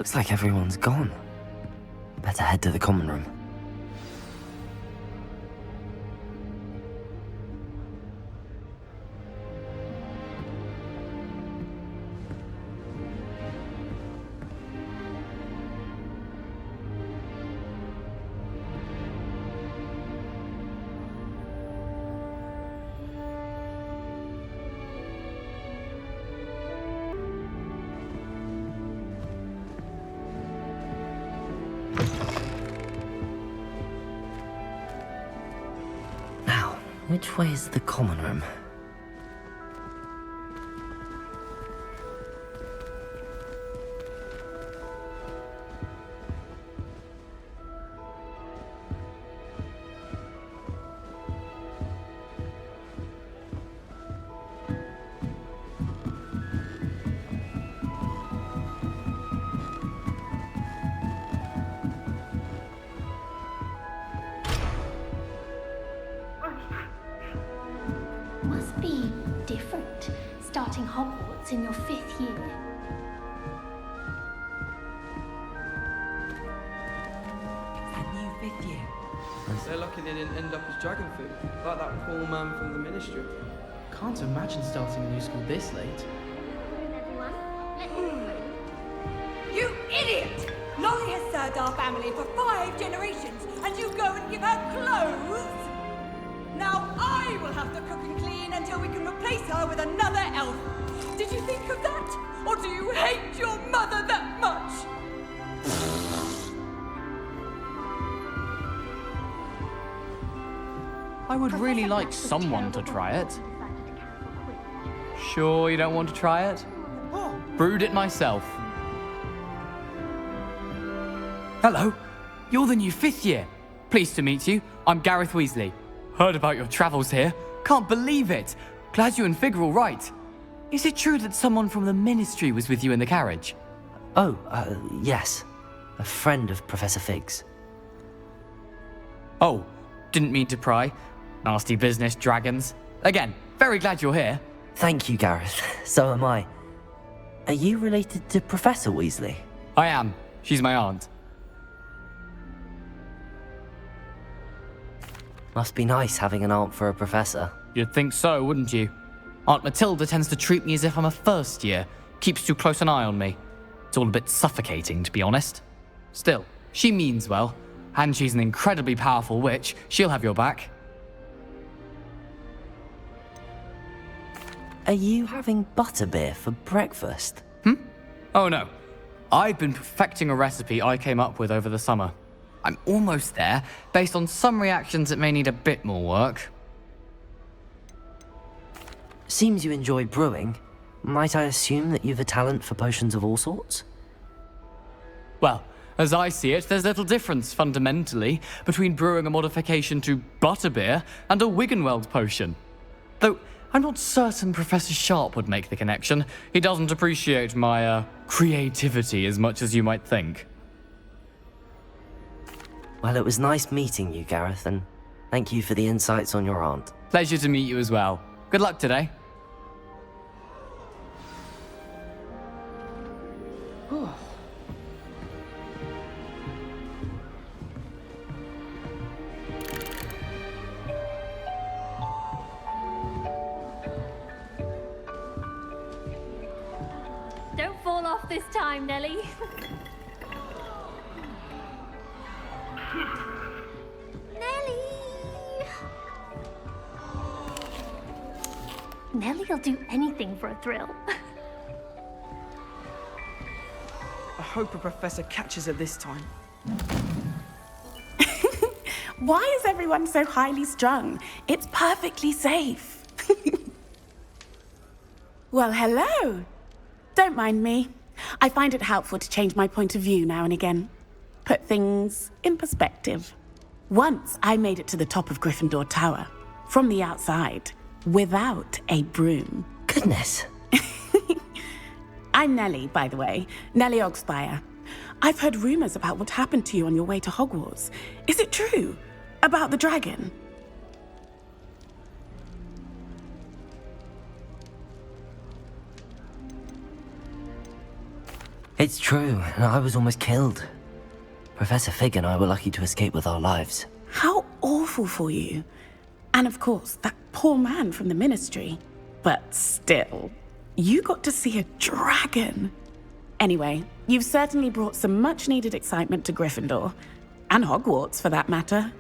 Looks like everyone's gone. Better head to the common room. Which way is the common room? Must be different, starting Hogwarts in your 5th year. That new 5th year. They're lucky they didn't end up as dragon food, like that poor man from the ministry. Can't imagine starting a new school this late. You idiot! Lolly has served our family for 5 generations, and you go and give her clothes? Now I will have to cook and clean until we can replace her with another elf. Did you think of that? Or do you hate your mother that much? I would really like someone to try it. Sure you don't want to try it? Brewed it myself. Hello, you're the new 5th year. Pleased to meet you. I'm Gareth Weasley. Heard about your travels here. Can't believe it. Glad you and Fig are all right. Is it true that someone from the ministry was with you in the carriage? Oh, yes. A friend of Professor Fig's. Oh, didn't mean to pry. Nasty business, dragons. Again, very glad you're here. Thank you, Gareth. So am I. Are you related to Professor Weasley? I am. She's my aunt. Must be nice having an aunt for a professor. You'd think so, wouldn't you? Aunt Matilda tends to treat me as if I'm a first year. Keeps too close an eye on me. It's all a bit suffocating, to be honest. Still, she means well. And she's an incredibly powerful witch. She'll have your back. Are you having butterbeer for breakfast? Oh no. I've been perfecting a recipe I came up with over the summer. I'm almost there, based on some reactions that may need a bit more work. Seems you enjoy brewing. Might I assume that you've a talent for potions of all sorts? Well, as I see it, there's little difference, fundamentally, between brewing a modification to butterbeer and a Wiggenweld potion. Though, I'm not certain Professor Sharp would make the connection. He doesn't appreciate my, creativity as much as you might think. Well, it was nice meeting you, Gareth, and thank you for the insights on your aunt. Pleasure to meet you as well. Good luck today. Don't fall off this time, Nellie. Nellie'll do anything for a thrill. I hope a professor catches her this time. Why is everyone so highly strung? It's perfectly safe. Well, hello. Don't mind me. I find it helpful to change my point of view now and again. Put things in perspective. Once I made it to the top of Gryffindor Tower, from the outside, without a broom. Goodness. I'm Nellie, by the way. Nellie Oggspire. I've heard rumors about what happened to you on your way to Hogwarts. Is it true? About the dragon? It's true, and I was almost killed. Professor Fig and I were lucky to escape with our lives. How awful for you. And of course, that poor man from the Ministry. But still, you got to see a dragon. Anyway, you've certainly brought some much-needed excitement to Gryffindor. And Hogwarts, for that matter.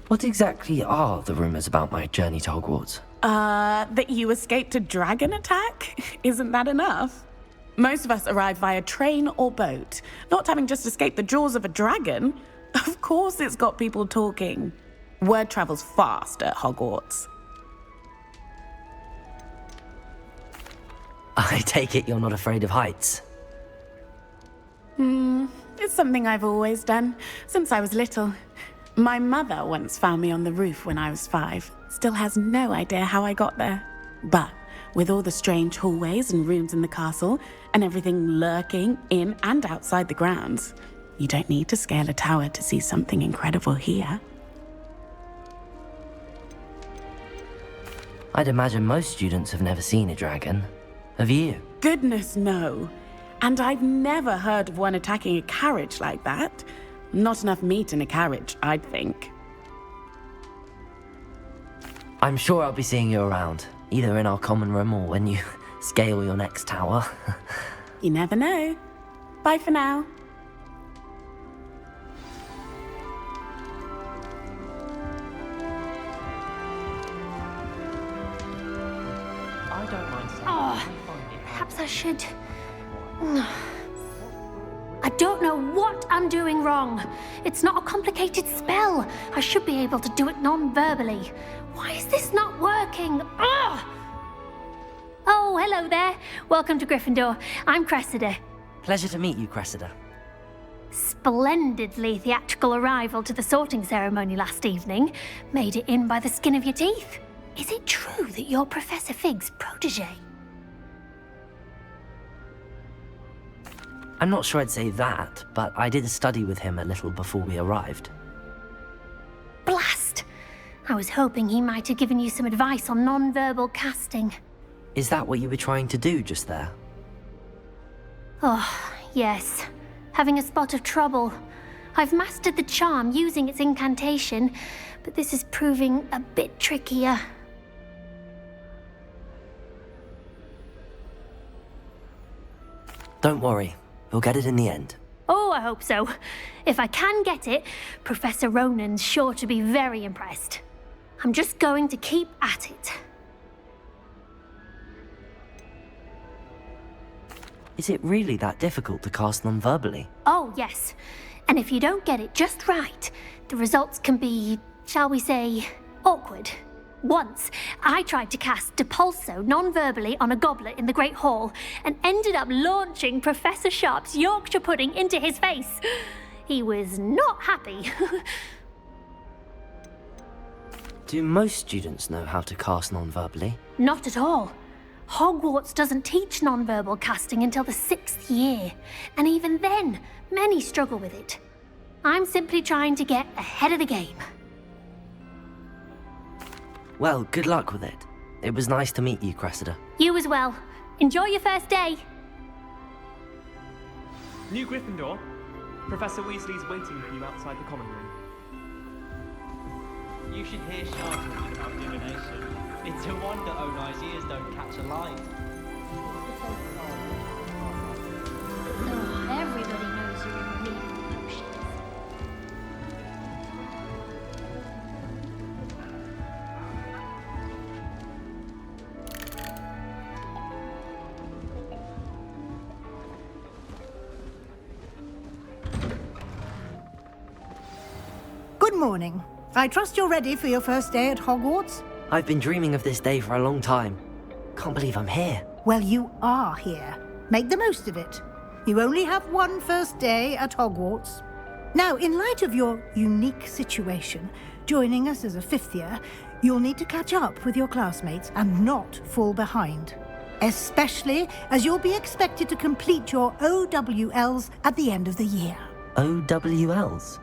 What exactly are the rumors about my journey to Hogwarts? That you escaped a dragon attack? Isn't that enough? Most of us arrive via train or boat, not having just escaped the jaws of a dragon. Of course it's got people talking. Word travels fast at Hogwarts. I take it you're not afraid of heights. It's something I've always done, since I was little. My mother once found me on the roof when I was 5. Still has no idea how I got there. But with all the strange hallways and rooms in the castle, and everything lurking in and outside the grounds, you don't need to scale a tower to see something incredible here. I'd imagine most students have never seen a dragon. Have you? Goodness, no. And I've never heard of one attacking a carriage like that. Not enough meat in a carriage, I'd think. I'm sure I'll be seeing you around, either in our common room or when you scale your next tower. You never know. Bye for now. I don't mind saying Oh, perhaps I should... I don't know what I'm doing wrong. It's not a complicated spell. I should be able to do it non-verbally. Why is this not working? Ugh! Oh, hello there. Welcome to Gryffindor. I'm Cressida. Pleasure to meet you, Cressida. Splendidly theatrical arrival to the sorting ceremony last evening. Made it in by the skin of your teeth. Is it true that you're Professor Fig's protege? I'm not sure I'd say that, but I did study with him a little before we arrived. Blast! I was hoping he might have given you some advice on non-verbal casting. Is that what you were trying to do just there? Oh, yes. Having a spot of trouble. I've mastered the charm using its incantation, but this is proving a bit trickier. Don't worry, we'll get it in the end. Oh, I hope so. If I can get it, Professor Ronan's sure to be very impressed. I'm just going to keep at it. Is it really that difficult to cast non-verbally? Oh, yes. And if you don't get it just right, the results can be, shall we say, awkward. Once, I tried to cast Depulso non-verbally on a goblet in the Great Hall and ended up launching Professor Sharp's Yorkshire pudding into his face. He was not happy. Do most students know how to cast non-verbally? Not at all. Hogwarts doesn't teach non-verbal casting until the 6th year, and even then, many struggle with it. I'm simply trying to get ahead of the game. Well, good luck with it. It was nice to meet you, Cressida. You as well. Enjoy your first day. New Gryffindor, Professor Weasley's waiting for you outside the common room. You should hear Shah talking about divination. It's a wonder own eyes ears don't catch a light. Oh, everybody knows you're in need of potions. Good morning. I trust you're ready for your first day at Hogwarts? I've been dreaming of this day for a long time. Can't believe I'm here. Well, you are here. Make the most of it. You only have one first day at Hogwarts. Now, in light of your unique situation, joining us as a 5th year, you'll need to catch up with your classmates and not fall behind. Especially as you'll be expected to complete your OWLs at the end of the year. OWLs?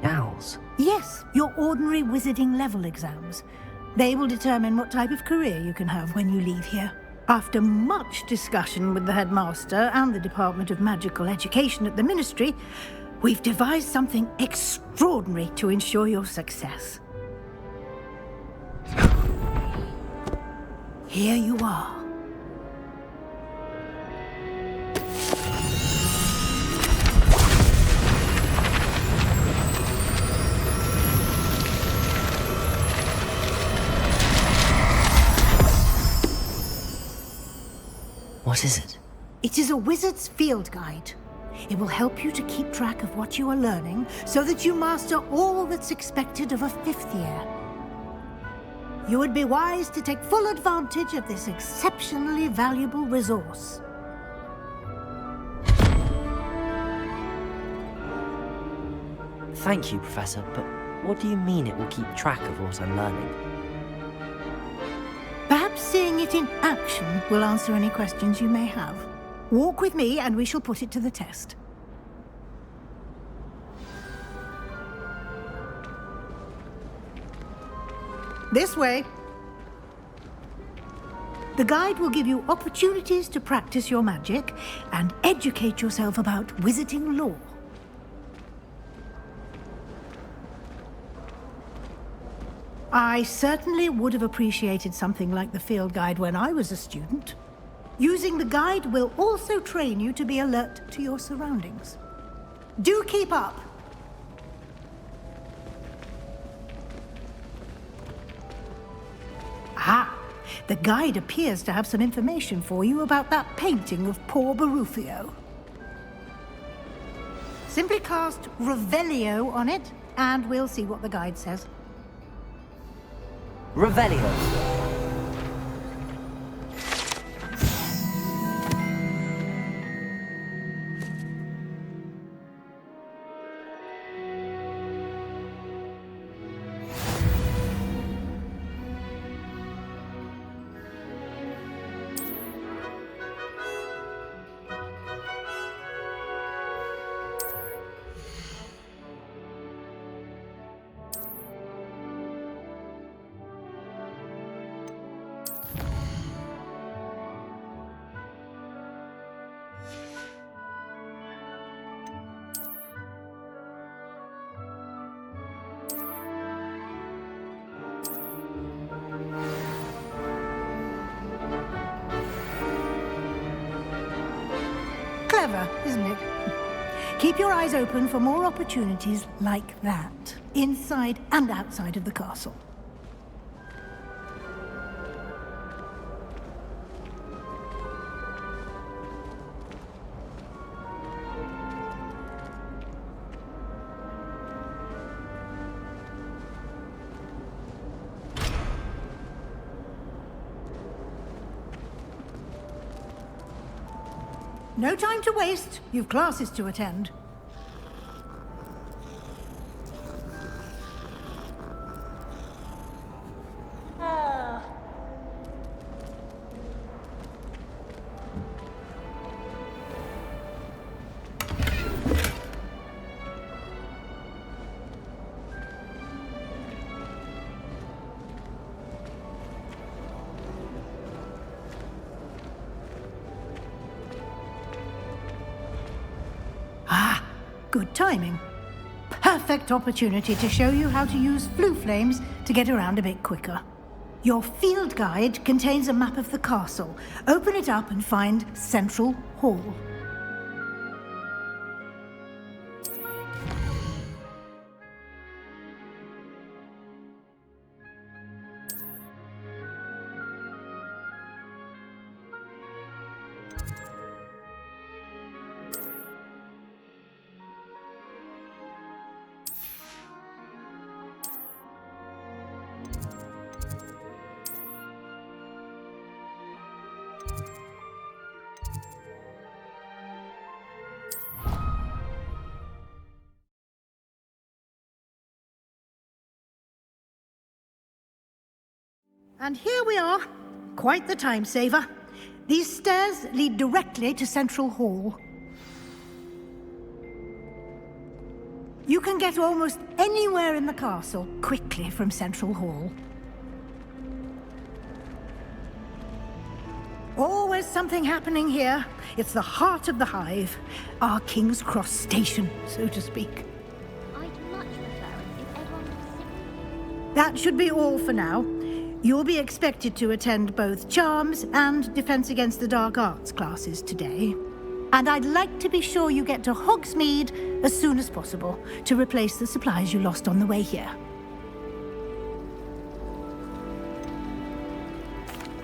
Owls? Yes, your ordinary wizarding level exams. They will determine what type of career you can have when you leave here. After much discussion with the headmaster and the Department of Magical Education at the Ministry, we've devised something extraordinary to ensure your success. Here you are. What is it? It is a wizard's field guide. It will help you to keep track of what you are learning so that you master all that's expected of a 5th year. You would be wise to take full advantage of this exceptionally valuable resource. Thank you, Professor, but what do you mean it will keep track of what I'm learning? Perhaps seeing it in action will answer any questions you may have. Walk with me and we shall put it to the test. This way. The guide will give you opportunities to practice your magic and educate yourself about wizarding lore. I certainly would have appreciated something like the field guide when I was a student. Using the guide will also train you to be alert to your surroundings. Do keep up! Ah, the guide appears to have some information for you about that painting of poor Barufio. Simply cast Revelio on it, and we'll see what the guide says. Revelio. Clever, isn't it? Keep your eyes open for more opportunities like that, inside and outside of the castle. No time to waste. You've classes to attend. Good timing. Perfect opportunity to show you how to use flue flames to get around a bit quicker. Your field guide contains a map of the castle. Open it up and find Central Hall. And here we are. Quite the time saver. These stairs lead directly to Central Hall. You can get almost anywhere in the castle quickly from Central Hall. Always something happening here. It's the heart of the hive. Our King's Cross station, so to speak. I'd much prefer it if everyone was simple. That should be all for now. You'll be expected to attend both Charms and Defense Against the Dark Arts classes today. And I'd like to be sure you get to Hogsmeade as soon as possible to replace the supplies you lost on the way here.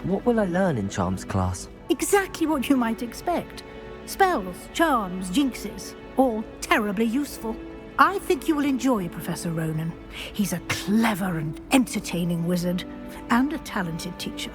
What will I learn in Charms class? Exactly what you might expect. Spells, charms, jinxes, all terribly useful. I think you will enjoy Professor Ronan. He's a clever and entertaining wizard, and a talented teacher.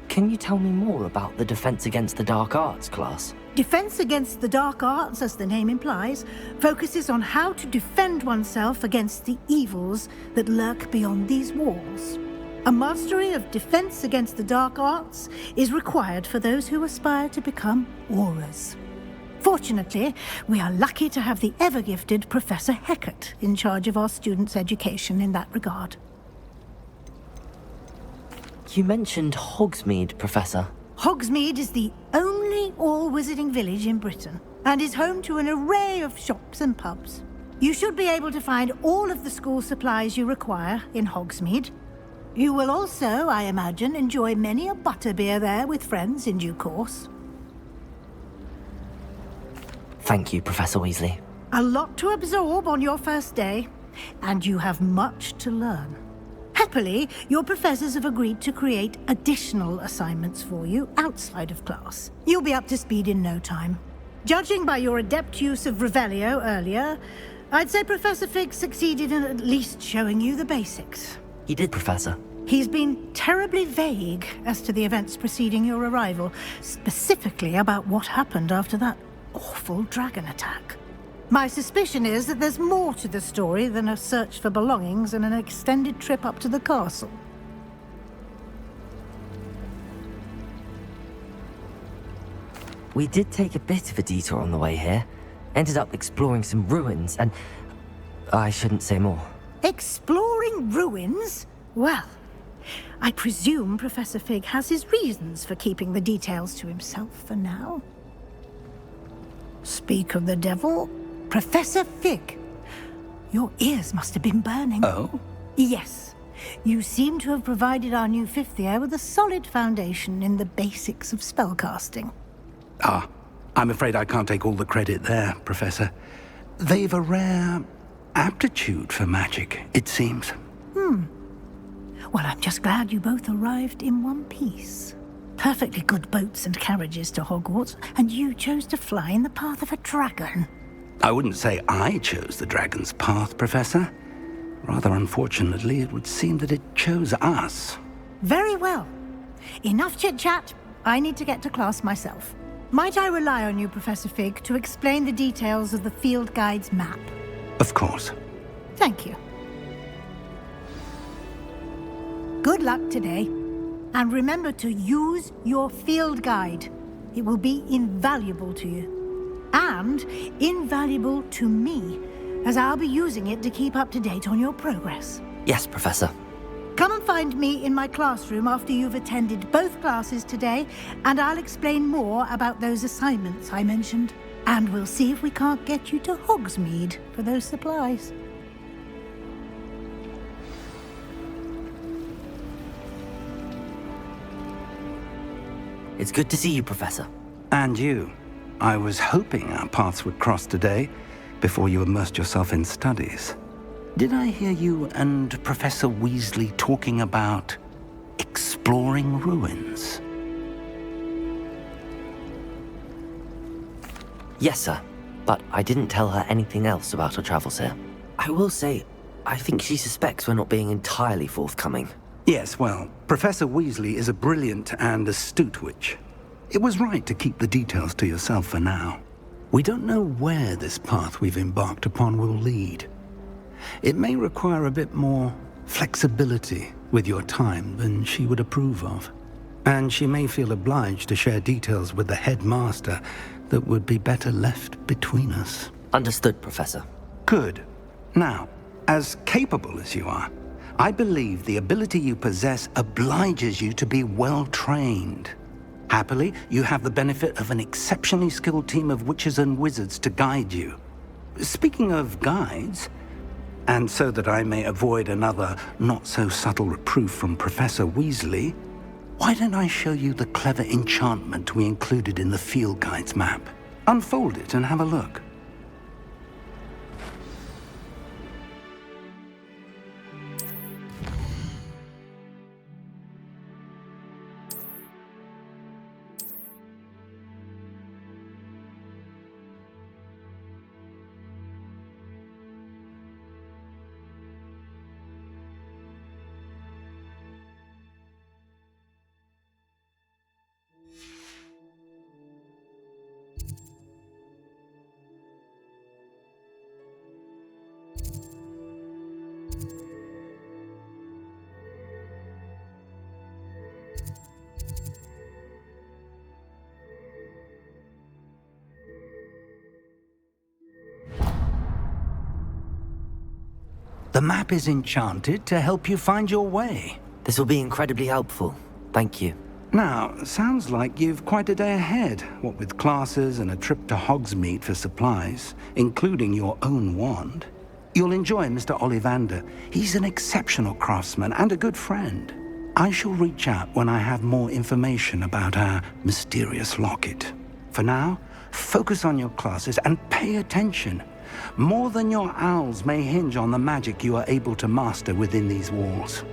Can you tell me more about the Defense Against the Dark Arts class? Defense Against the Dark Arts, as the name implies, focuses on how to defend oneself against the evils that lurk beyond these walls. A mastery of Defense Against the Dark Arts is required for those who aspire to become Aurors. Fortunately, we are lucky to have the ever-gifted Professor Hecat in charge of our students' education in that regard. You mentioned Hogsmeade, Professor. Hogsmeade is the only all-wizarding village in Britain, and is home to an array of shops and pubs. You should be able to find all of the school supplies you require in Hogsmeade. You will also, I imagine, enjoy many a butterbeer there with friends in due course. Thank you, Professor Weasley. A lot to absorb on your first day, and you have much to learn. Happily, your professors have agreed to create additional assignments for you outside of class. You'll be up to speed in no time. Judging by your adept use of Revelio earlier, I'd say Professor Fig succeeded in at least showing you the basics. He did, Professor. He's been terribly vague as to the events preceding your arrival, specifically about what happened after that awful dragon attack. My suspicion is that there's more to the story than a search for belongings and an extended trip up to the castle. We did take a bit of a detour on the way here. Ended up exploring some ruins and... I shouldn't say more. Exploring ruins? Well, I presume Professor Fig has his reasons for keeping the details to himself for now. Speak of the devil, Professor Fig. Your ears must have been burning. Oh? Yes. You seem to have provided our new fifth year with a solid foundation in the basics of spellcasting. Ah, I'm afraid I can't take all the credit there, Professor. They've a rare aptitude for magic, it seems. Well, I'm just glad you both arrived in one piece. Perfectly good boats and carriages to Hogwarts, and you chose to fly in the path of a dragon. I wouldn't say I chose the dragon's path, Professor. Rather unfortunately, it would seem that it chose us. Very well. Enough chit-chat. I need to get to class myself. Might I rely on you, Professor Fig, to explain the details of the field guide's map? Of course. Thank you. Good luck today. And remember to use your field guide. It will be invaluable to you. And invaluable to me, as I'll be using it to keep up to date on your progress. Yes, Professor. Come and find me in my classroom after you've attended both classes today, and I'll explain more about those assignments I mentioned. And we'll see if we can't get you to Hogsmeade for those supplies. It's good to see you, Professor. And you. I was hoping our paths would cross today, before you immersed yourself in studies. Did I hear you and Professor Weasley talking about exploring ruins? Yes, sir. But I didn't tell her anything else about her travels here. I will say, I think she suspects we're not being entirely forthcoming. Yes, well, Professor Weasley is a brilliant and astute witch. It was right to keep the details to yourself for now. We don't know where this path we've embarked upon will lead. It may require a bit more flexibility with your time than she would approve of. And she may feel obliged to share details with the headmaster that would be better left between us. Understood, Professor. Good. Now, as capable as you are, I believe the ability you possess obliges you to be well trained. Happily, you have the benefit of an exceptionally skilled team of witches and wizards to guide you. Speaking of guides, and so that I may avoid another not-so-subtle reproof from Professor Weasley, why don't I show you the clever enchantment we included in the field guide's map? Unfold it and have a look. The map is enchanted to help you find your way. This will be incredibly helpful. Thank you. Now, sounds like you've quite a day ahead, what with classes and a trip to Hogsmeade for supplies, including your own wand. You'll enjoy Mr. Ollivander. He's an exceptional craftsman and a good friend. I shall reach out when I have more information about our mysterious locket. For now, focus on your classes and pay attention. More than your owls may hinge on the magic you are able to master within these walls.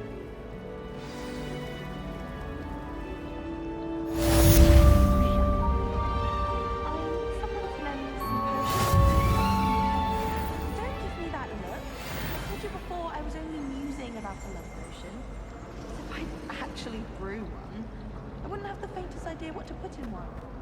Don't give me that look. I told you before I was only musing about a love potion. If I actually brew one, I wouldn't have the faintest idea what to put in one.